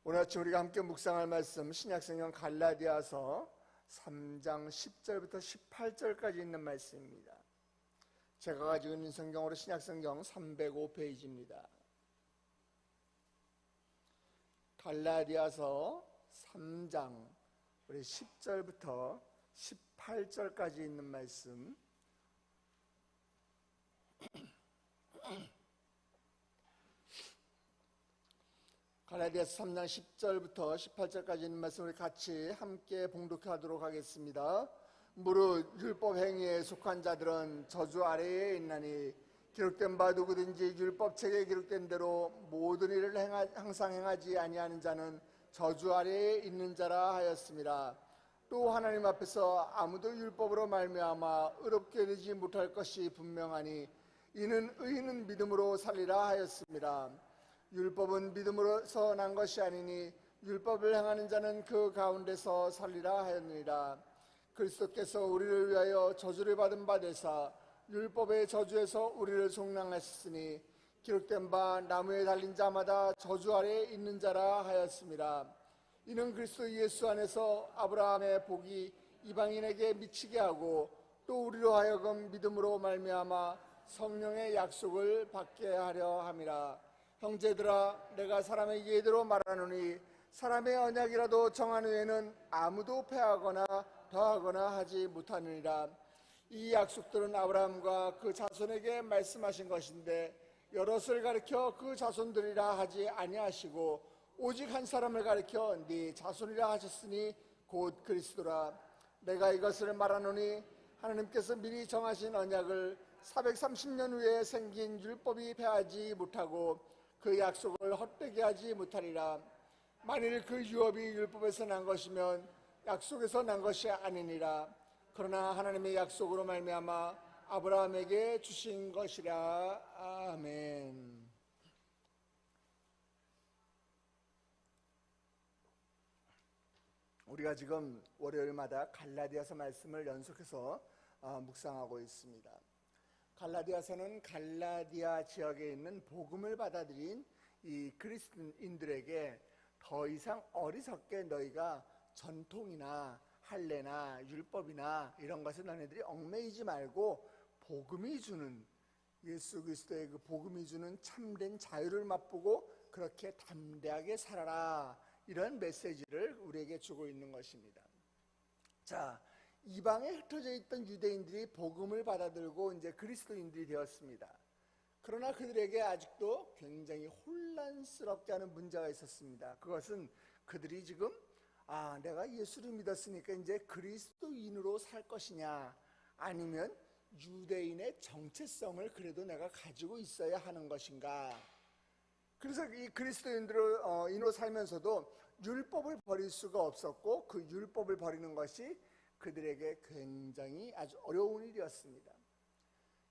오늘 아침 우리가 함께 묵상할 말씀 신약성경 갈라디아서 3장 10절부터 18절까지 있는 말씀입니다. 제가 가지고 있는 성경으로 신약성경 305페이지입니다. 갈라디아서 3장 우리 10절부터 18절까지 있는 말씀, 갈라디아서 3장 10절부터 18절까지 있는 말씀 우리 같이 함께 봉독하도록 하겠습니다. 무릇 율법 행위에 속한 자들은 저주 아래에 있나니 기록된 바 누구든지 율법책에 기록된 대로 모든 일을 항상 행하지 아니하는 자는 저주 아래에 있는 자라 하였습니다. 또 하나님 앞에서 아무도 율법으로 말미암아 의롭게 되지 못할 것이 분명하니 이는 의인은 믿음으로 살리라 하였습니다. 율법은 믿음으로서 난 것이 아니니 율법을 행하는 자는 그 가운데서 살리라 하였느니라. 그리스도께서 우리를 위하여 저주를 받은 바 되사 율법의 저주에서 우리를 속량하셨으니 기록된 바 나무에 달린 자마다 저주 아래에 있는 자라 하였습니다. 이는 그리스도 예수 안에서 아브라함의 복이 이방인에게 미치게 하고 또 우리로 하여금 믿음으로 말미암아 성령의 약속을 받게 하려 함이라. 형제들아, 내가 사람의 예대로 말하노니 사람의 언약이라도 정한 후에는 아무도 패하거나 더하거나 하지 못하느니라. 이 약속들은 아브라함과 그 자손에게 말씀하신 것인데 여럿을 가리켜 그 자손들이라 하지 아니하시고 오직 한 사람을 가리켜 네 자손이라 하셨으니 곧 그리스도라. 내가 이것을 말하노니 하나님께서 미리 정하신 언약을 430년 후에 생긴 율법이 패하지 못하고 그 약속을 헛되게 하지 못하리라. 만일 그 유업이 율법에서 난 것이면 약속에서 난 것이 아니니라. 그러나 하나님의 약속으로 말미암아 아브라함에게 주신 것이라. 아멘. 우리가 지금 월요일마다 갈라디아서 말씀을 연속해서 묵상하고 있습니다. 갈라디아서는 갈라디아 지역에 있는 복음을 받아들인 이 그리스도인들에게 더 이상 어리석게 너희가 전통이나 할례나 율법이나 이런 것에 너희들이 얽매이지 말고 복음이 주는, 예수 그리스도의 그 복음이 주는 참된 자유를 맛보고 그렇게 담대하게 살아라, 이런 메시지를 우리에게 주고 있는 것입니다. 자, 이방에 흩어져 있던 유대인들이 복음을 받아들고 이제 그리스도인들이 되었습니다. 그러나 그들에게 아직도 굉장히 혼란스럽게 하는 문제가 있었습니다. 그것은 그들이 지금 내가 예수를 믿었으니까 이제 그리스도인으로 살 것이냐, 아니면 유대인의 정체성을 그래도 내가 가지고 있어야 하는 것인가. 그래서 이 그리스도인으로 살면서도 율법을 버릴 수가 없었고 그 율법을 버리는 것이 그들에게 굉장히 아주 어려운 일이었습니다.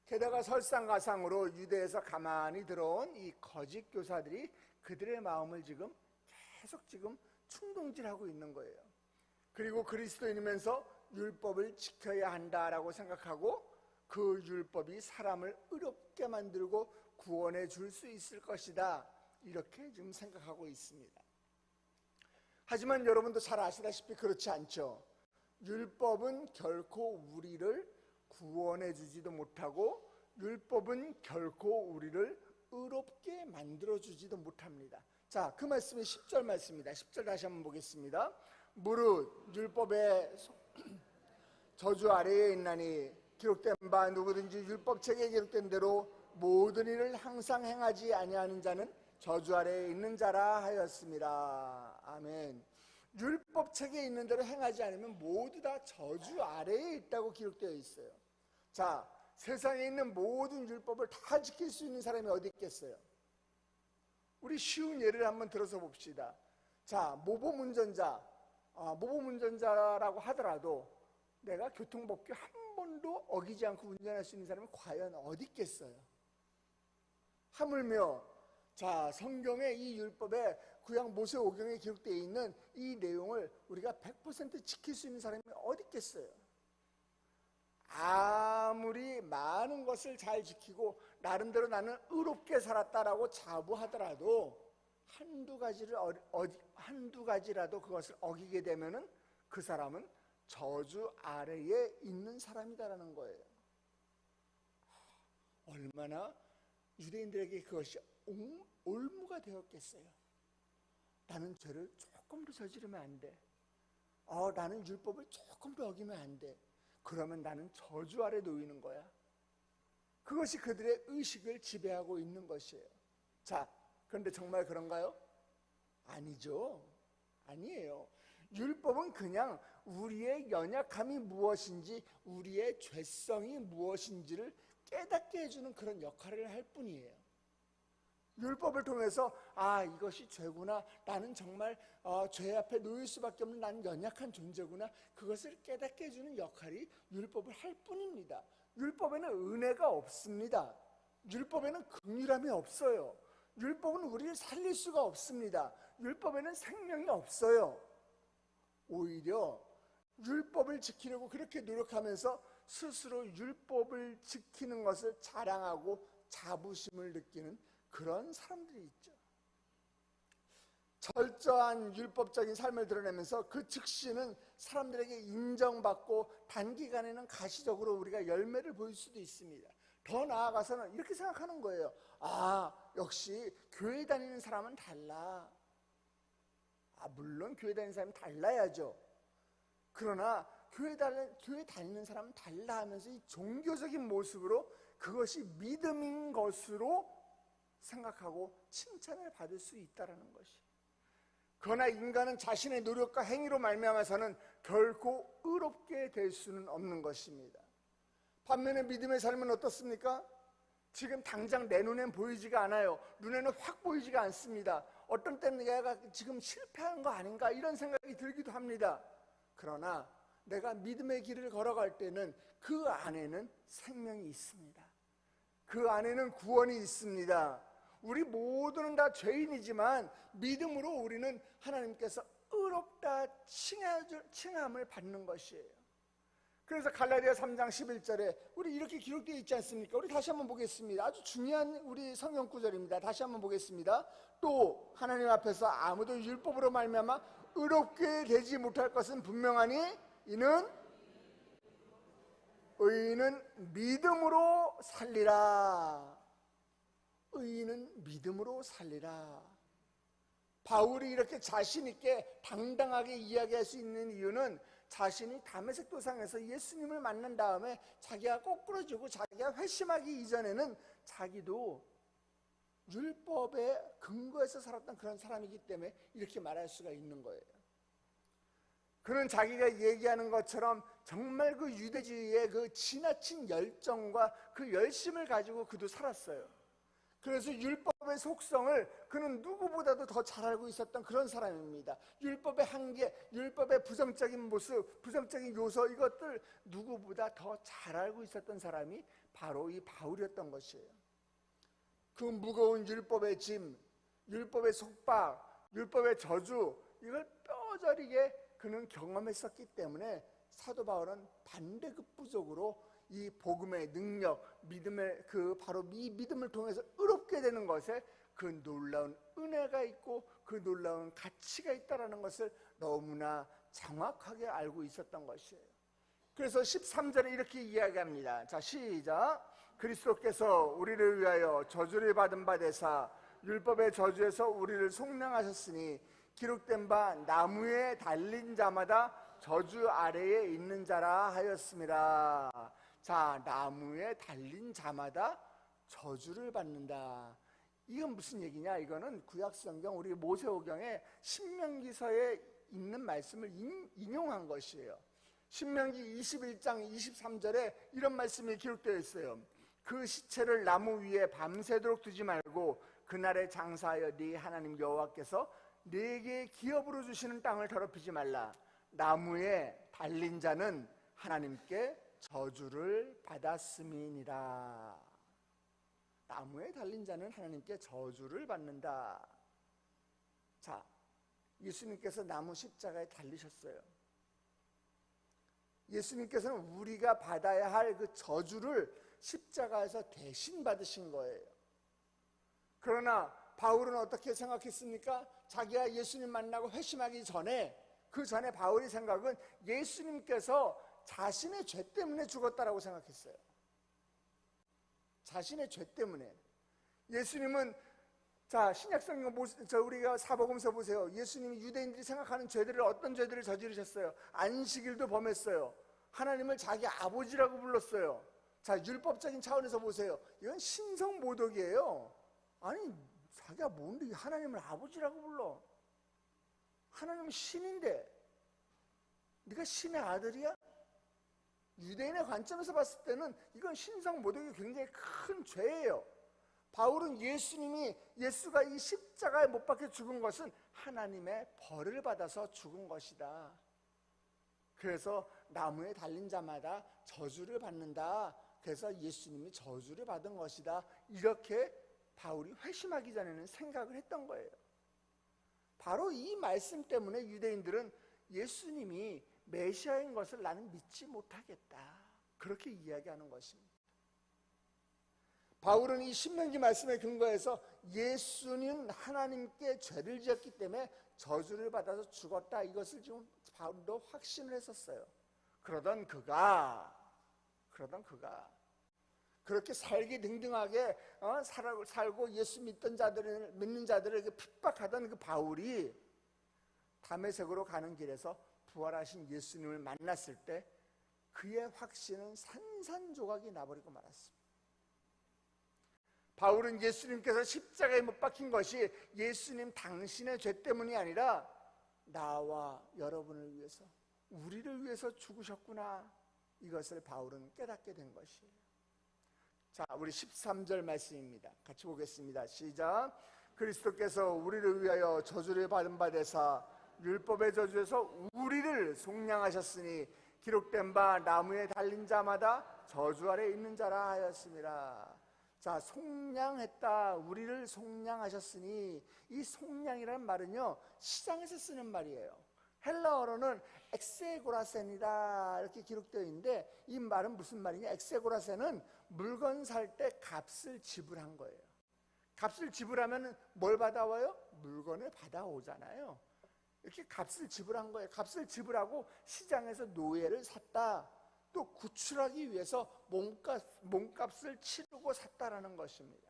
게다가 설상가상으로 유대에서 가만히 들어온 이 거짓 교사들이 그들의 마음을 계속 충동질하고 있는 거예요. 그리고 그리스도인이면서 율법을 지켜야 한다라고 생각하고 그 율법이 사람을 의롭게 만들고 구원해 줄 수 있을 것이다, 이렇게 지금 생각하고 있습니다. 하지만 여러분도 잘 아시다시피 그렇지 않죠. 율법은 결코 우리를 구원해 주지도 못하고 율법은 결코 우리를 의롭게 만들어 주지도 못합니다. 자, 그 말씀이 10절 말씀입니다. 10절 다시 한번 보겠습니다. 무릇 율법의 저주 아래에 있나니 기록된 바 누구든지 율법책에 기록된 대로 모든 일을 항상 행하지 아니하는 자는 저주 아래에 있는 자라 하였습니다. 아멘. 율법책에 있는 대로 행하지 않으면 모두 다 저주 아래에 있다고 기록되어 있어요. 자, 세상에 있는 모든 율법을 다 지킬 수 있는 사람이 어디 있겠어요? 우리 쉬운 예를 한번 들어서 봅시다. 자, 모범운전자라고 하더라도 내가 교통법규 한 번도 어기지 않고 운전할 수 있는 사람은 과연 어디 있겠어요? 하물며 자, 성경의 이 율법에 구약 모세오경에 기록되어 있는 이 내용을 우리가 100% 지킬 수 있는 사람이 어디 있겠어요? 아무리 많은 것을 잘 지키고 나름대로 나는 의롭게 살았다라고 자부하더라도 한두 가지라도 그것을 어기게 되면은 그 사람은 저주 아래에 있는 사람이다라는 거예요. 얼마나 유대인들에게 그것이 올무가 되었겠어요. 나는 죄를 조금 더 저지르면 안 돼. 나는 율법을 조금 더 어기면 안 돼. 그러면 나는 저주 아래 놓이는 거야. 그것이 그들의 의식을 지배하고 있는 것이에요. 자, 그런데 정말 그런가요? 아니죠. 아니에요. 율법은 그냥 우리의 연약함이 무엇인지, 우리의 죄성이 무엇인지를 깨닫게 해주는 그런 역할을 할 뿐이에요. 율법을 통해서 이것이 죄구나, 나는 정말 죄 앞에 놓일 수밖에 없는, 나는 연약한 존재구나, 그것을 깨닫게 해주는 역할이 율법을 할 뿐입니다. 율법에는 은혜가 없습니다. 율법에는 긍휼함이 없어요. 율법은 우리를 살릴 수가 없습니다. 율법에는 생명이 없어요. 오히려 율법을 지키려고 그렇게 노력하면서 스스로 율법을 지키는 것을 자랑하고 자부심을 느끼는 그런 사람들이 있죠. 철저한 율법적인 삶을 드러내면서 그 즉시는 사람들에게 인정받고 단기간에는 가시적으로 우리가 열매를 보일 수도 있습니다. 더 나아가서는 이렇게 생각하는 거예요. 역시 교회 다니는 사람은 달라. 물론 교회 다니는 사람은 달라야죠. 그러나 교회 다니는 사람은 달라 하면서 이 종교적인 모습으로 그것이 믿음인 것으로 생각하고 칭찬을 받을 수 있다는 것이. 그러나 인간은 자신의 노력과 행위로 말미암아서는 결코 의롭게 될 수는 없는 것입니다. 반면에 믿음의 삶은 어떻습니까? 지금 당장 내 눈엔 보이지가 않아요. 눈에는 확 보이지가 않습니다. 어떤 때는 내가 지금 실패한 거 아닌가 이런 생각이 들기도 합니다. 그러나 내가 믿음의 길을 걸어갈 때는 그 안에는 생명이 있습니다. 그 안에는 구원이 있습니다. 우리 모두는 다 죄인이지만 믿음으로 우리는 하나님께서 의롭다 칭함을 받는 것이에요. 그래서 갈라디아 3장 11절에 우리 이렇게 기록되어 있지 않습니까? 우리 다시 한번 보겠습니다. 아주 중요한 우리 성경 구절입니다. 다시 한번 보겠습니다. 또 하나님 앞에서 아무도 율법으로 말미암아 의롭게 되지 못할 것은 분명하니 이는 의인은 믿음으로 살리라. 의인은 믿음으로 살리라. 바울이 이렇게 자신 있게 당당하게 이야기할 수 있는 이유는 자신이 다메섹 도상에서 예수님을 만난 다음에 자기가 꼬꾸라지고 자기가 회심하기 이전에는 자기도 율법의 근거에서 살았던 그런 사람이기 때문에 이렇게 말할 수가 있는 거예요. 그는 자기가 얘기하는 것처럼 정말 그 유대주의의 그 지나친 열정과 그 열심을 가지고 그도 살았어요. 그래서 율법의 속성을 그는 누구보다도 더 잘 알고 있었던 그런 사람입니다. 율법의 한계, 율법의 부정적인 모습, 부정적인 요소, 이것들 누구보다 더 잘 알고 있었던 사람이 바로 이 바울이었던 것이에요. 그 무거운 율법의 짐, 율법의 속박, 율법의 저주, 이걸 뼈저리게 그는 경험했었기 때문에 사도 바울은 반대급부적으로 이 복음의 능력, 믿음의 바로 이 믿음을 통해서 의롭게 되는 것에 그 놀라운 은혜가 있고 그 놀라운 가치가 있다는 것을 너무나 정확하게 알고 있었던 것이에요. 그래서 13절에 이렇게 이야기합니다. 자, 시작. 그리스도께서 우리를 위하여 저주를 받은 바 되사 율법의 저주에서 우리를 속량하셨으니 기록된 바 나무에 달린 자마다 저주 아래에 있는 자라 하였습니다. 자, 나무에 달린 자마다 저주를 받는다. 이건 무슨 얘기냐? 이거는 구약성경 우리 모세오경에 신명기서에 있는 말씀을 인용한 것이에요. 신명기 21장 23절에 이런 말씀이 기록되어 있어요. 그 시체를 나무 위에 밤새도록 두지 말고 그날에 장사하여 네 하나님 여호와께서 네게 기업으로 주시는 땅을 더럽히지 말라. 나무에 달린 자는 하나님께 저주를 받았음이니라. 나무에 달린 자는 하나님께 저주를 받는다. 자, 예수님께서 나무 십자가에 달리셨어요. 예수님께서는 우리가 받아야 할 그 저주를 십자가에서 대신 받으신 거예요. 그러나 바울은 어떻게 생각했습니까? 자기가 예수님 만나고 회심하기 전에, 그 전에 바울의 생각은 예수님께서 자신의 죄 때문에 죽었다라고 생각했어요. 자신의 죄 때문에. 예수님은, 자, 신약성경 우리가 사복음서 보세요. 예수님이 유대인들이 생각하는 죄들을, 어떤 죄들을 저지르셨어요? 안식일도 범했어요. 하나님을 자기 아버지라고 불렀어요. 자, 율법적인 차원에서 보세요. 이건 신성모독이에요. 아니, 자기가 뭔데 하나님을 아버지라고 불러? 하나님은 신인데 네가 신의 아들이야? 유대인의 관점에서 봤을 때는 이건 신성모독이 굉장히 큰 죄예요. 바울은 예수가 이 십자가에 못 박혀 죽은 것은 하나님의 벌을 받아서 죽은 것이다. 그래서 나무에 달린 자마다 저주를 받는다. 그래서 예수님이 저주를 받은 것이다. 이렇게 바울이 회심하기 전에는 생각을 했던 거예요. 바로 이 말씀 때문에 유대인들은 예수님이 메시아인 것을 나는 믿지 못하겠다, 그렇게 이야기하는 것입니다. 바울은 이 신명기 말씀에 근거해서 예수는 하나님께 죄를 지었기 때문에 저주를 받아서 죽었다, 이것을 지금 바울도 확신을 했었어요. 그러던 그가 그렇게 살기 등등하게 살고 예수 믿는 자들에게 핍박하던 그 바울이 다메섹으로 가는 길에서 부활하신 예수님을 만났을 때 그의 확신은 산산조각이 나버리고 말았습니다. 바울은 예수님께서 십자가에 못 박힌 것이 예수님 당신의 죄 때문이 아니라 나와 여러분을 위해서, 우리를 위해서 죽으셨구나, 이것을 바울은 깨닫게 된 것이에요. 자, 우리 13절 말씀입니다. 같이 보겠습니다. 시작. 그리스도께서 우리를 위하여 저주를 받은 바 되사 율법의 저주에서 우리를 속량하셨으니 기록된 바 나무에 달린 자마다 저주 아래 있는 자라 하였습니다. 자, 속량했다, 우리를 속량하셨으니, 이 속량이라는 말은요 시장에서 쓰는 말이에요. 헬라어로는 엑세고라센이다 이렇게 기록되어 있는데, 이 말은 무슨 말이냐? 엑세고라센은 물건 살 때 값을 지불한 거예요. 값을 지불하면 뭘 받아와요? 물건을 받아오잖아요. 이렇게 값을 지불한 거예요. 값을 지불하고 시장에서 노예를 샀다, 또 구출하기 위해서 몸값을 치르고 샀다라는 것입니다.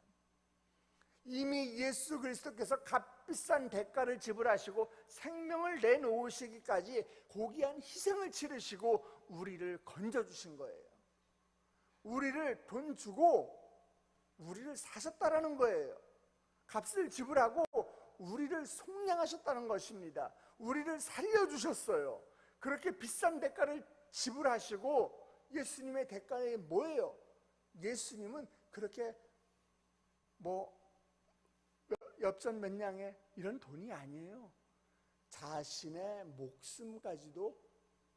이미 예수 그리스도께서 값비싼 대가를 지불하시고 생명을 내놓으시기까지 고귀한 희생을 치르시고 우리를 건져주신 거예요. 우리를 돈 주고 우리를 사셨다라는 거예요. 값을 지불하고 우리를 속량하셨다는 것입니다. 우리를 살려주셨어요. 그렇게 비싼 대가를 지불하시고, 예수님의 대가는 뭐예요? 예수님은 그렇게 엽전 몇 냥에 이런 돈이 아니에요. 자신의 목숨까지도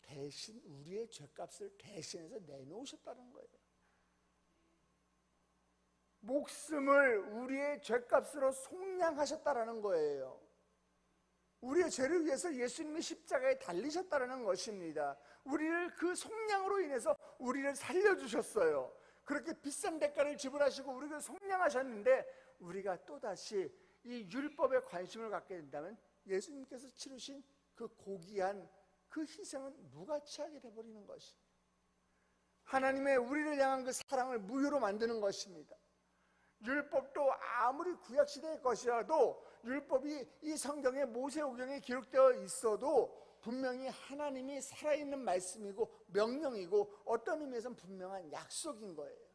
대신, 우리의 죄값을 대신해서 내놓으셨다는 거예요. 목숨을 우리의 죄값으로 속량하셨다라는 거예요. 우리의 죄를 위해서 예수님이 십자가에 달리셨다는 것입니다. 우리를 그 속량으로 인해서 우리를 살려주셨어요. 그렇게 비싼 대가를 지불하시고 우리를 속량하셨는데, 우리가 또다시 이 율법에 관심을 갖게 된다면 예수님께서 치르신 그 고귀한 그 희생은 무가치하게 돼버리는 것입니다. 하나님의 우리를 향한 그 사랑을 무효로 만드는 것입니다. 율법도 아무리 구약시대의 것이라도, 율법이 이 성경의 모세오경에 기록되어 있어도 분명히 하나님이 살아있는 말씀이고 명령이고, 어떤 의미에서는 분명한 약속인 거예요.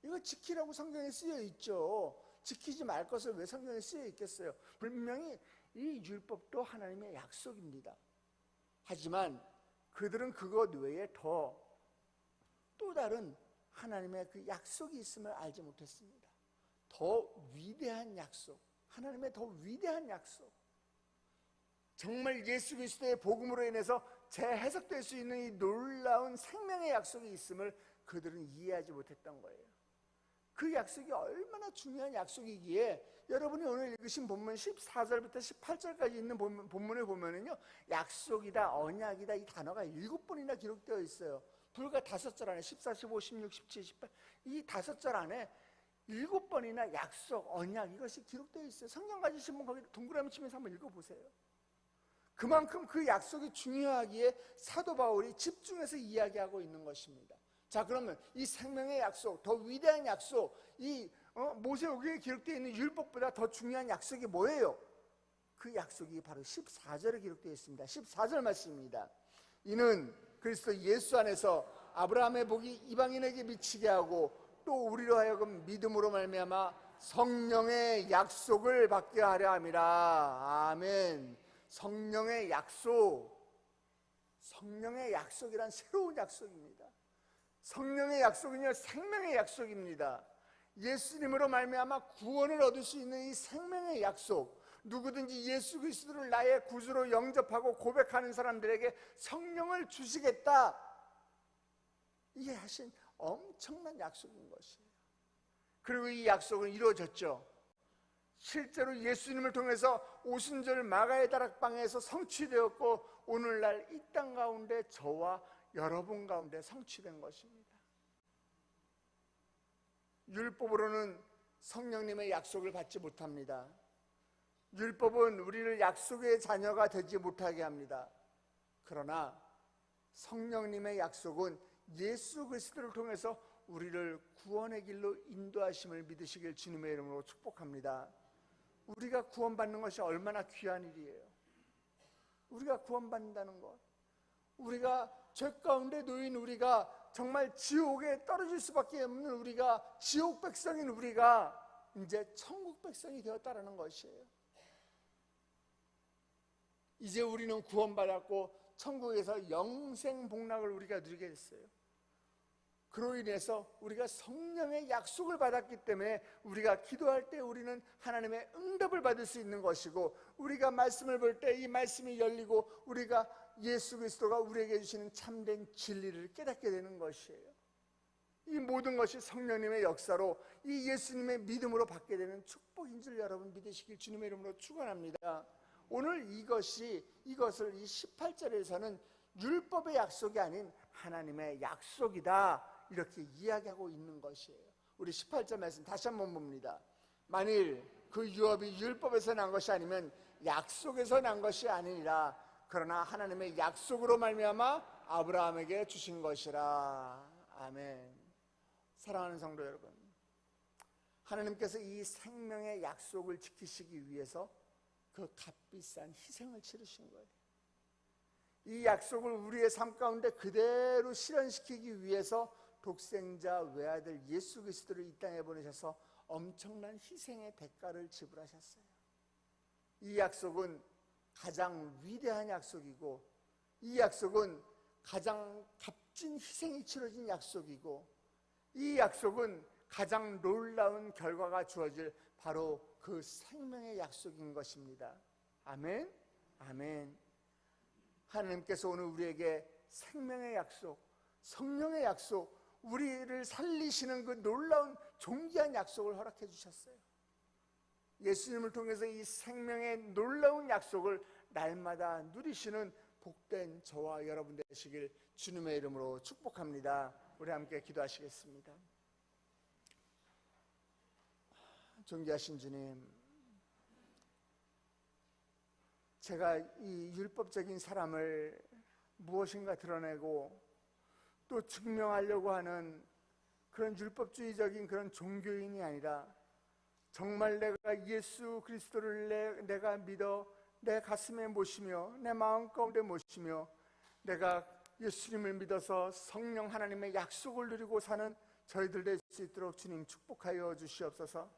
이거 지키라고 성경에 쓰여 있죠. 지키지 말 것을 왜 성경에 쓰여 있겠어요? 분명히 이 율법도 하나님의 약속입니다. 하지만 그들은 그것 외에 또 다른 하나님의 그 약속이 있음을 알지 못했습니다. 더 위대한 약속, 하나님의 더 위대한 약속, 정말 예수 그리스도의 복음으로 인해서 재해석될 수 있는 이 놀라운 생명의 약속이 있음을 그들은 이해하지 못했던 거예요. 그 약속이 얼마나 중요한 약속이기에, 여러분이 오늘 읽으신 본문 14절부터 18절까지 있는 본문을 보면은요, 약속이다, 언약이다, 이 단어가 7번이나 기록되어 있어요. 불과 5절 안에, 14, 15, 16, 17, 18, 이 5절 안에 7번이나 약속, 언약 이것이 기록되어 있어요. 성경 가지신 분 거기 동그라미 치면서 한번 읽어보세요. 그만큼 그 약속이 중요하기에 사도 바울이 집중해서 이야기하고 있는 것입니다. 자, 그러면 이 생명의 약속, 더 위대한 약속, 이 모세오경에 기록되어 있는 율법보다 더 중요한 약속이 뭐예요? 그 약속이 바로 14절에 기록되어 있습니다. 14절 말씀입니다. 이는 그리스도 예수 안에서 아브라함의 복이 이방인에게 미치게 하고 또 우리로 하여금 믿음으로 말미암아 성령의 약속을 받게 하려 함이라. 아멘. 성령의 약속, 성령의 약속이란 새로운 약속입니다. 성령의 약속은요, 생명의 약속입니다. 예수님으로 말미암아 구원을 얻을 수 있는 이 생명의 약속, 누구든지 예수 그리스도를 나의 구주로 영접하고 고백하는 사람들에게 성령을 주시겠다, 이게 하신 엄청난 약속인 것이에요. 그리고 이 약속은 이루어졌죠. 실제로 예수님을 통해서 오순절 마가의 다락방에서 성취되었고 오늘날 이 땅 가운데 저와 여러분 가운데 성취된 것입니다. 율법으로는 성령님의 약속을 받지 못합니다. 율법은 우리를 약속의 자녀가 되지 못하게 합니다. 그러나 성령님의 약속은 예수 그리스도를 통해서 우리를 구원의 길로 인도하심을 믿으시길 주님의 이름으로 축복합니다. 우리가 구원받는 것이 얼마나 귀한 일이에요. 우리가 구원받는다는 것, 우리가 죄 가운데 놓인 우리가 정말 지옥에 떨어질 수밖에 없는 우리가, 지옥 백성인 우리가 이제 천국 백성이 되었다는 것이에요. 이제 우리는 구원받았고 천국에서 영생 복락을 우리가 누리게 됐어요. 그로 인해서 우리가 성령의 약속을 받았기 때문에 우리가 기도할 때 우리는 하나님의 응답을 받을 수 있는 것이고, 우리가 말씀을 볼 때 이 말씀이 열리고 우리가 예수 그리스도가 우리에게 주시는 참된 진리를 깨닫게 되는 것이에요. 이 모든 것이 성령님의 역사로 이 예수님의 믿음으로 받게 되는 축복인 줄 여러분 믿으시길 주님의 이름으로 축원합니다. 오늘 이것을 이 18절에서는 율법의 약속이 아닌 하나님의 약속이다, 이렇게 이야기하고 있는 것이에요. 우리 18절 말씀 다시 한번 봅니다. 만일 그 유업이 율법에서 난 것이 아니면 약속에서 난 것이 아니니라. 그러나 하나님의 약속으로 말미암아 아브라함에게 주신 것이라. 아멘. 사랑하는 성도 여러분, 하나님께서 이 생명의 약속을 지키시기 위해서 그 값비싼 희생을 치르신 거예요. 이 약속을 우리의 삶 가운데 그대로 실현시키기 위해서 독생자 외아들 예수 그리스도를 이 땅에 보내셔서 엄청난 희생의 대가를 지불하셨어요. 이 약속은 가장 위대한 약속이고, 이 약속은 가장 값진 희생이 치러진 약속이고, 이 약속은 가장 놀라운 결과가 주어질 바로 그 생명의 약속인 것입니다. 아멘. 아멘. 하나님께서 오늘 우리에게 생명의 약속, 성령의 약속, 우리를 살리시는 그 놀라운 존귀한 약속을 허락해 주셨어요. 예수님을 통해서 이 생명의 놀라운 약속을 날마다 누리시는 복된 저와 여러분 되시길 주님의 이름으로 축복합니다. 우리 함께 기도하시겠습니다. 존귀하신 주님, 제가 이 율법적인 사람을 무엇인가 드러내고 또 증명하려고 하는 그런 율법주의적인 그런 종교인이 아니라, 정말 내가 예수 그리스도를 내가 믿어 내 가슴에 모시며 내 마음 가운데 모시며 내가 예수님을 믿어서 성령 하나님의 약속을 누리고 사는 저희들 될 수 있도록 주님 축복하여 주시옵소서.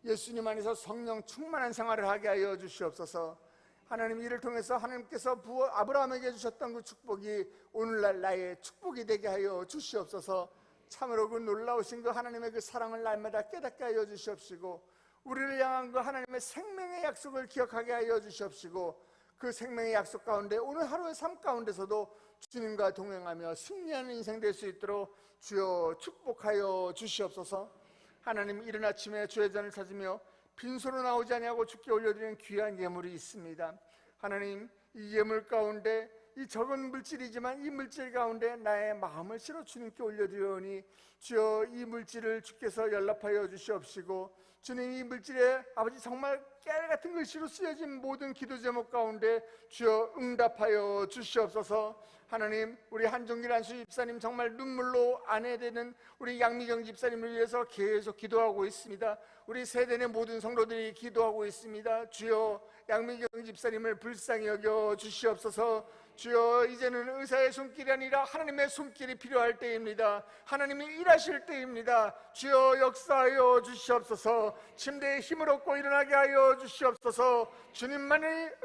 예수님 안에서 성령 충만한 생활을 하게 하여 주시옵소서. 하나님, 이를 통해서 하나님께서 아브라함에게 주셨던 그 축복이 오늘날 나의 축복이 되게 하여 주시옵소서. 참으로 그 놀라우신 그 하나님의 그 사랑을 날마다 깨닫게 하여 주시옵시고, 우리를 향한 그 하나님의 생명의 약속을 기억하게 하여 주시옵시고, 그 생명의 약속 가운데 오늘 하루의 삶 가운데서도 주님과 동행하며 승리하는 인생 될 수 있도록 주여 축복하여 주시옵소서. 하나님, 이른 아침에 주의 전을 찾으며 빈손으로 나오지 아니하고 주께 올려드리는 귀한 예물이 있습니다. 하나님, 이 예물 가운데 이 적은 물질이지만 이 물질 가운데 나의 마음을 실어 주님께 올려드리오니 주여 이 물질을 주께서 연락하여 주시옵시고 주님 이 물질에 아버지 정말 깨알같은 글씨로 쓰여진 모든 기도 제목 가운데 주여 응답하여 주시옵소서. 하나님, 우리 한종길 안수 집사님 정말 눈물로 아내되는 우리 양미경 집사님을 위해서 계속 기도하고 있습니다. 우리 세대의 모든 성도들이 기도하고 있습니다. 주여 양미경 집사님을 불쌍히 여겨 주시옵소서. 주여 이제는 의사의 손길이 아니라 하나님의 손길이 필요할 때입니다. 하나님이 일하실 때입니다. 주여 역사하여 주시옵소서. 침대에 힘을 얻고 일어나게 하여 주시옵소서. 주님만을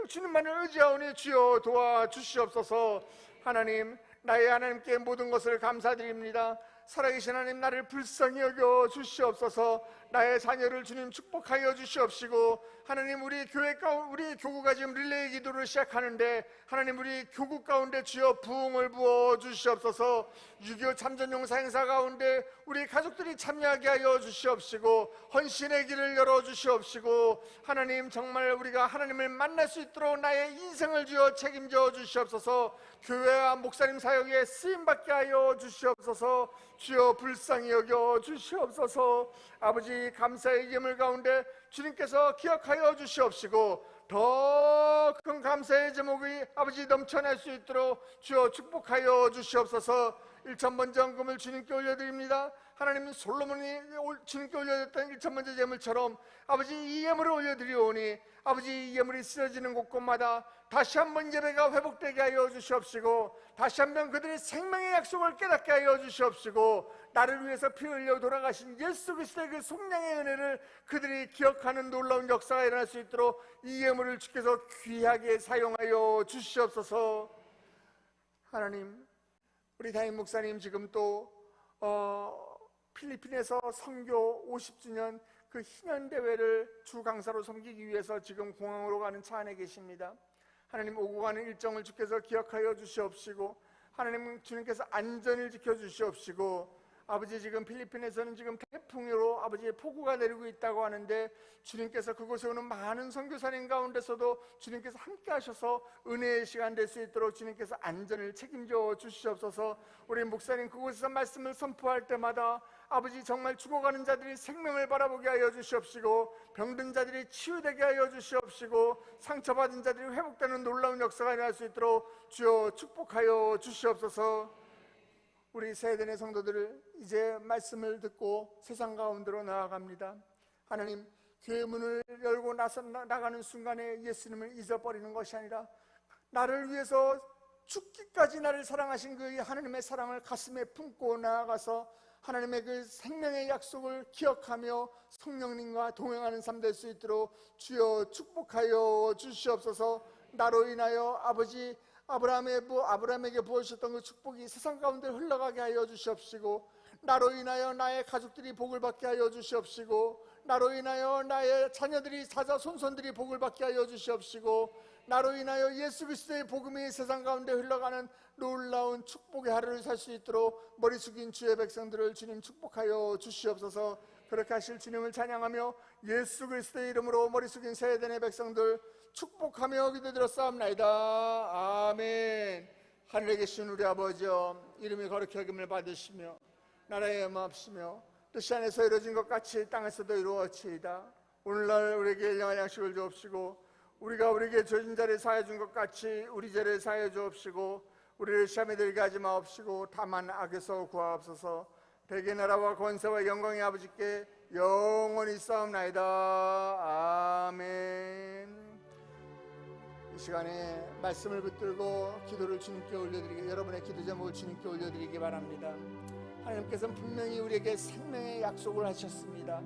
의지하오니 주여 도와주시옵소서. 하나님, 나의 하나님께 모든 것을 감사드립니다. 살아계신 하나님, 나를 불쌍히 여겨 주시옵소서. 나의 자녀를 주님 축복하여 주시옵시고 하나님, 우리 교구가 지금 릴레이 기도를 시작하는데 하나님, 우리 교구 가운데 주여 부흥을 부어 주시옵소서. 6.25 참전용사 행사 가운데 우리 가족들이 참여하게 하여 주시옵시고 헌신의 길을 열어 주시옵시고 하나님, 정말 우리가 하나님을 만날 수 있도록 나의 인생을 주여 책임져 주시옵소서. 교회와 목사님 사역에 쓰임받게 하여 주시옵소서. 주여 불쌍히 여겨 주시옵소서. 아버지, 감사의 예물 가운데 주님께서 기억하여 주시옵시고 더 큰 감사의 제목이 아버지 넘쳐날 수 있도록 주여 축복하여 주시옵소서. 1,000번제금을 주님께 올려드립니다. 하나님, 솔로몬이 주님께 올려드렸던 1,000번제 제물처럼 아버지 이 예물을 올려드리오니 아버지 이 예물이 쓰여지는 곳곳마다 다시 한번 예배가 회복되게 하여 주시옵시고 다시 한번 그들의 생명의 약속을 깨닫게 하여 주시옵시고 나를 위해서 피 흘려 돌아가신 예수 그리스도의 그 속량의 은혜를 그들이 기억하는 놀라운 역사가 일어날 수 있도록 이 예물을 주께서 귀하게 사용하여 주시옵소서. 하나님, 우리 담임 목사님 지금 또 필리핀에서 선교 50주년 그 희년대회를 주 강사로 섬기기 위해서 지금 공항으로 가는 차 안에 계십니다. 하나님, 오고 가는 일정을 주께서 기억하여 주시옵시고 하나님, 주님께서 안전을 지켜주시옵시고 아버지, 지금 필리핀에서는 지금 태풍으로 아버지의 폭우가 내리고 있다고 하는데 주님께서 그곳에 오는 많은 선교사님 가운데서도 주님께서 함께 하셔서 은혜의 시간 될 수 있도록 주님께서 안전을 책임져 주시옵소서. 우리 목사님 그곳에서 말씀을 선포할 때마다 아버지, 정말 죽어가는 자들이 생명을 바라보게 하여 주시옵시고 병든 자들이 치유되게 하여 주시옵시고 상처받은 자들이 회복되는 놀라운 역사가 일어날 수 있도록 주여 축복하여 주시옵소서. 우리 세대의 성도들을 이제 말씀을 듣고 세상 가운데로 나아갑니다. 하나님, 교회 문을 열고 나가는 순간에 예수님을 잊어버리는 것이 아니라 나를 위해서 죽기까지 나를 사랑하신 그 하나님의 사랑을 가슴에 품고 나아가서 하나님의 그 생명의 약속을 기억하며 성령님과 동행하는 삶 될 수 있도록 주여 축복하여 주시옵소서. 나로 인하여 아버지 아브라함에게 부어주셨던 그 축복이 세상 가운데 흘러가게 하여 주시옵시고 나로 인하여 나의 가족들이 복을 받게 하여 주시옵시고 나로 인하여 나의 자녀들이 자자손손들이 복을 받게 하여 주시옵시고 나로 인하여 예수 그리스도의 복음이 세상 가운데 흘러가는 놀라운 축복의 하루를 살 수 있도록 머리 숙인 주의 백성들을 주님 축복하여 주시옵소서. 그렇게 하실 주님을 찬양하며 예수 그리스도의 이름으로 머리 숙인 세대의 백성들 축복하며 기도드렸사옵나이다. 아멘. 하늘에 계신 우리 아버지여, 이름이 거룩히 여김을 받으시며 나라의 음합시며 뜻이 안에서 이루어진 것 같이 땅에서도 이루어지이다. 오늘날 우리에게 일용할 양식을 주옵시고 우리가 우리에게 죄진 자를 사하여 준 것 같이 우리 죄를 사하여 주옵시고 우리를 시험에 들게 하지 마옵시고 다만 악에서 구하옵소서. 백의 나라와 권세와 영광의 아버지께 영원히 싸움나이다. 아멘. 이 시간에 말씀을 붙들고 기도를 주님께 올려드리기, 여러분의 기도 제목을 주님께 올려드리기 바랍니다. 하나님께서는 분명히 우리에게 생명의 약속을 하셨습니다.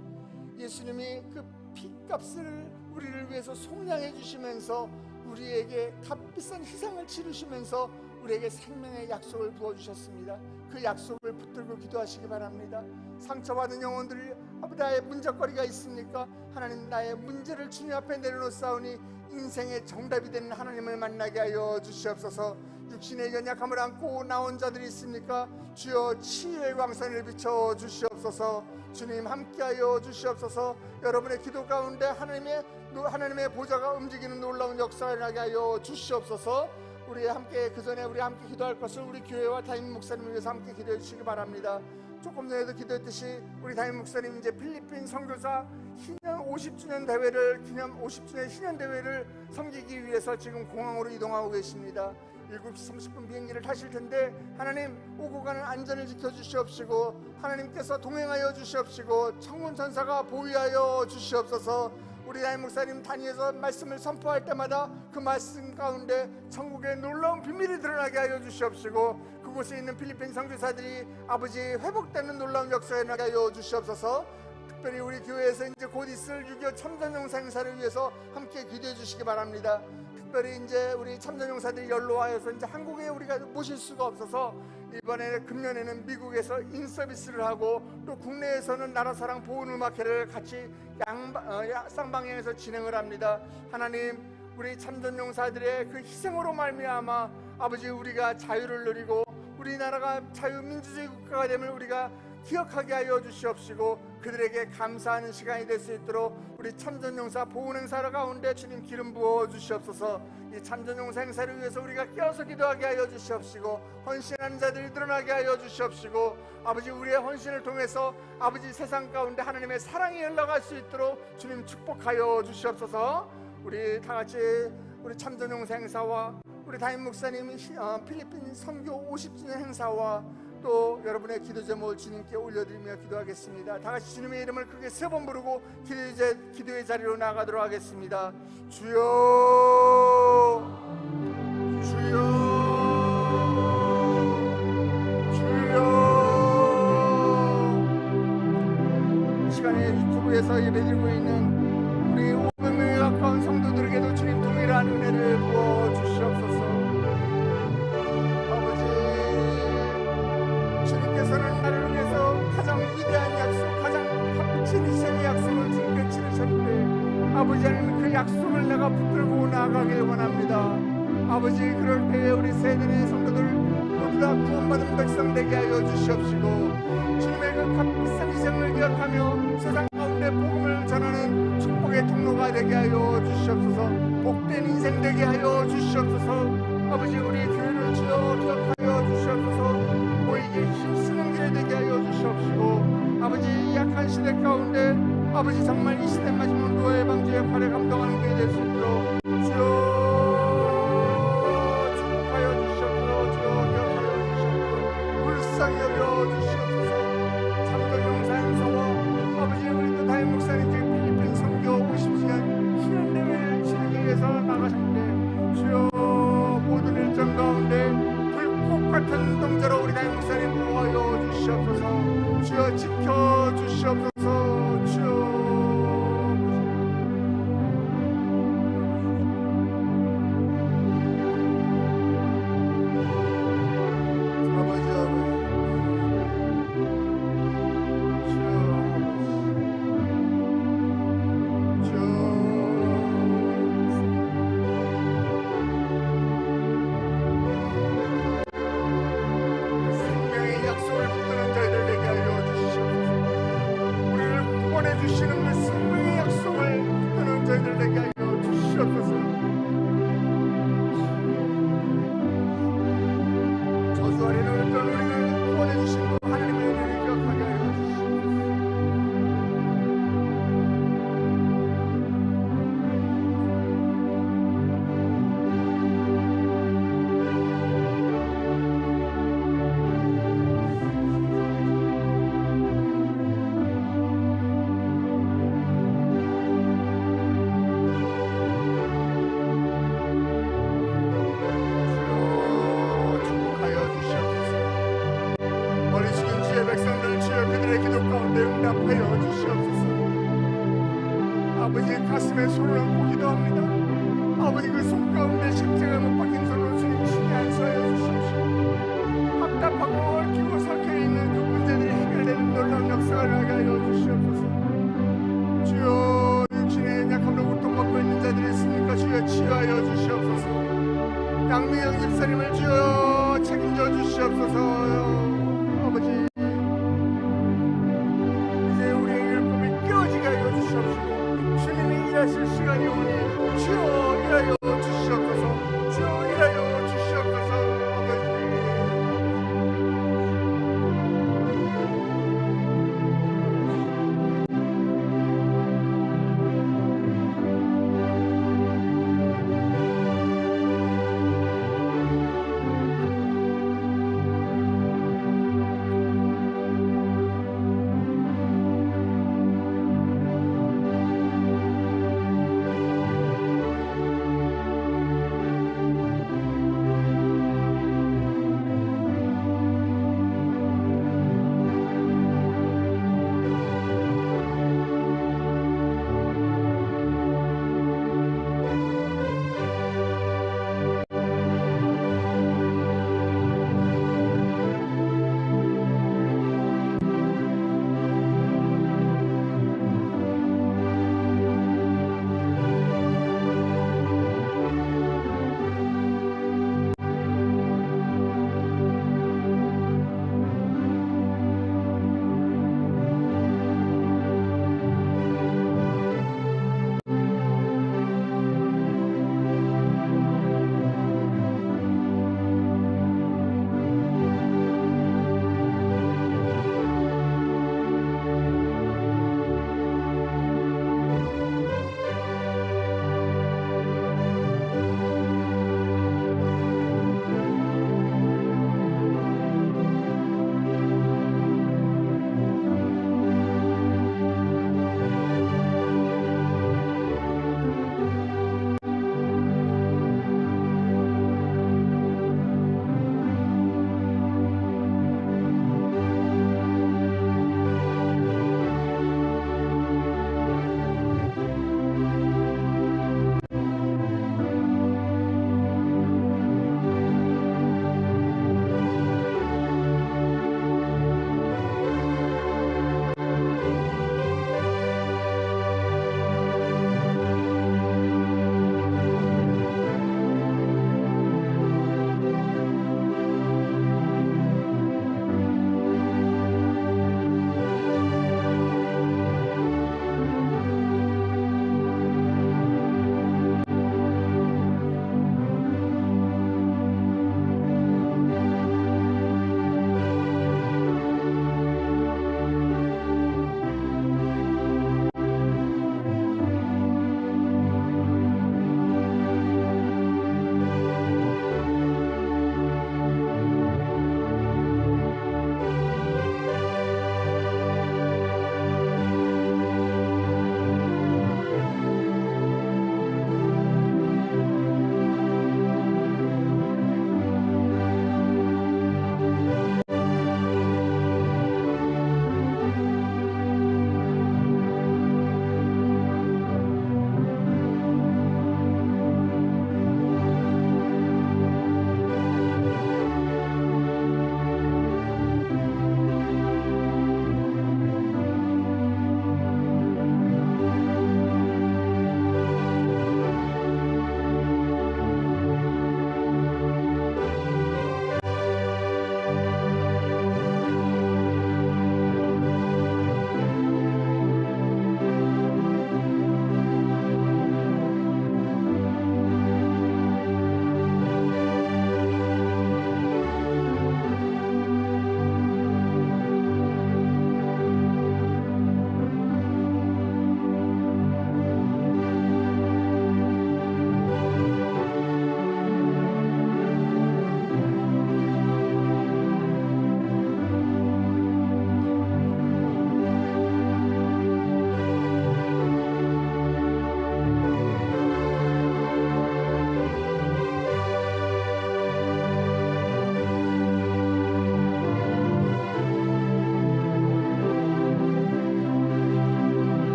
예수님이 그 피값을 우리를 위해서 속량해 주시면서 우리에게 값비싼 희생을 치르시면서 우리에게 생명의 약속을 부어주셨습니다. 그 약속을 붙들고 기도하시기 바랍니다. 상처받은 영혼들이 나의 문제거리가 있습니까? 하나님, 나의 문제를 주님 앞에 내려놓사오니 인생의 정답이 되는 하나님을 만나게 하여 주시옵소서. 육신의 연약함을 안고 나온 자들이 있습니까? 주여 치유의 광선을 비춰 주시옵소서. 주님 함께하여 주시옵소서. 여러분의 기도 가운데 하나님의 하나님의 보좌가 움직이는 놀라운 역사가 일어나게 하여 주시옵소서. 우리 함께 그 전에 우리 함께 기도할 것을 우리 교회와 담임 목사님을 위해서 함께 기도해 주시기 바랍니다. 조금 전에도 기도했듯이 우리 담임 목사님 이제 필리핀 선교사 희년 50주년 대회를 기념 50주년 희년 대회를 섬기기 위해서 지금 공항으로 이동하고 계십니다. 7시 30분 비행기를 타실 텐데 하나님 오고 가는 안전을 지켜주시옵시고 하나님께서 동행하여 주시옵시고 천군 천사가 보위하여 주시옵소서. 우리 담임 목사님 단위에서 말씀을 선포할 때마다 그 말씀 가운데 천국의 놀라운 비밀이 드러나게 하여 주시옵시고 그곳에 있는 필리핀 선교사들이 아버지 회복되는 놀라운 역사에 나게 하여 주시옵소서. 특별히 우리 교회에서 이제 곧 있을 6.25 참전용사 행사를 위해서 함께 기도해 주시기 바랍니다. 특별히 이제 우리 참전용사들이 연로하여서 이제 한국에 우리가 모실 수가 없어서 이번에 금년에는 미국에서 인서비스를 하고 또 국내에서는 나라사랑 보훈음악회를 같이 쌍방향에서 진행을 합니다. 하나님 우리 참전용사들의 그 희생으로 말미암아 아버지 우리가 자유를 누리고 우리나라가 자유민주주의 국가가 됨을 우리가 기억하게 하여 주시옵시고 그들에게 감사하는 시간이 될 수 있도록 우리 참전용사 보훈행사 가운데 주님 기름 부어 주시옵소서. 이 참전용사 행사를 위해서 우리가 깨어서 기도하게 하여 주시옵시고 헌신하는 자들이 드러나게 하여 주시옵시고 아버지 우리의 헌신을 통해서 아버지 세상 가운데 하나님의 사랑이 흘러갈 수 있도록 주님 축복하여 주시옵소서. 우리 다같이 우리 참전용사 행사와 우리 담임 목사님이 필리핀 선교 50주년 행사와 또 여러분의 기도 제목을 주님께 올려드리며 기도하겠습니다. 다같이 주님의 이름을 크게 3번 부르고 기도의 자리로 나가도록 하겠습니다. 주여 주여 주여. 이 시간에 유튜브에서 예배드리고 있는 우리 500명에 가까운 성도들에게도 주님 동일한 은혜를 부어 주시옵소서. 주님께서는 나를 위해서 가장 위대한 약속, 가장 값진 희생의 약속을 주님께 치르셨는데 아버지 하나님 그 약속을 내가 붙들고 나아가길 원합니다. 아버지 그럴 때에 우리 세대의 성도들 모두 다 구원받은 백성 되게 하여 주시옵시고 주님의 그 값비싼 희생을 기억하며 세상 가운데 복음을 전하는 축복의 통로가 되게 하여 주시옵소서. 복된 인생 되게 하여 주시옵소서. 아버지 우리 교회를 주여 기억하여 주시옵소서. 모이게 힘쓰는 길에 되게 하여 주시옵시고 아버지 이 약한 시대 가운데 아버지 정말 이 시대 마지막 노예 방주 역할을 감당하는 게 될 수 있도록 주여 축복하여 주시옵소서. 주여 기억하여 주시옵소서. 불쌍히 여겨 주시옵소서. 참전용사 행사와 아버지 우리도 담임 목사님 필리핀 선교 50주년 희년대회를 치르기 위해서 나가셨는데 주여 모든 일정 가운데 불꽃 같은 동자로 우리 담임 목사님 모아여 주시옵소서. 주여 지켜 주시옵소서. 주여 가슴에 손을 얹고 기도합니다. 아버지 그 손 가운데 십자가 못 박힌 손으로 주님 친히 안수하여 주십시오. 답답하고 얽히고 설켜있는 그 문제들이 해결되는 놀라운 역사를 나게 하여 주시옵소서. 주여 육신의 약함으로 고통받고 있는 자들이 있습니까? 주여 치유하여 주시옵소서. 양미영 집사님을 주여 책임져 주시옵소서. 아버지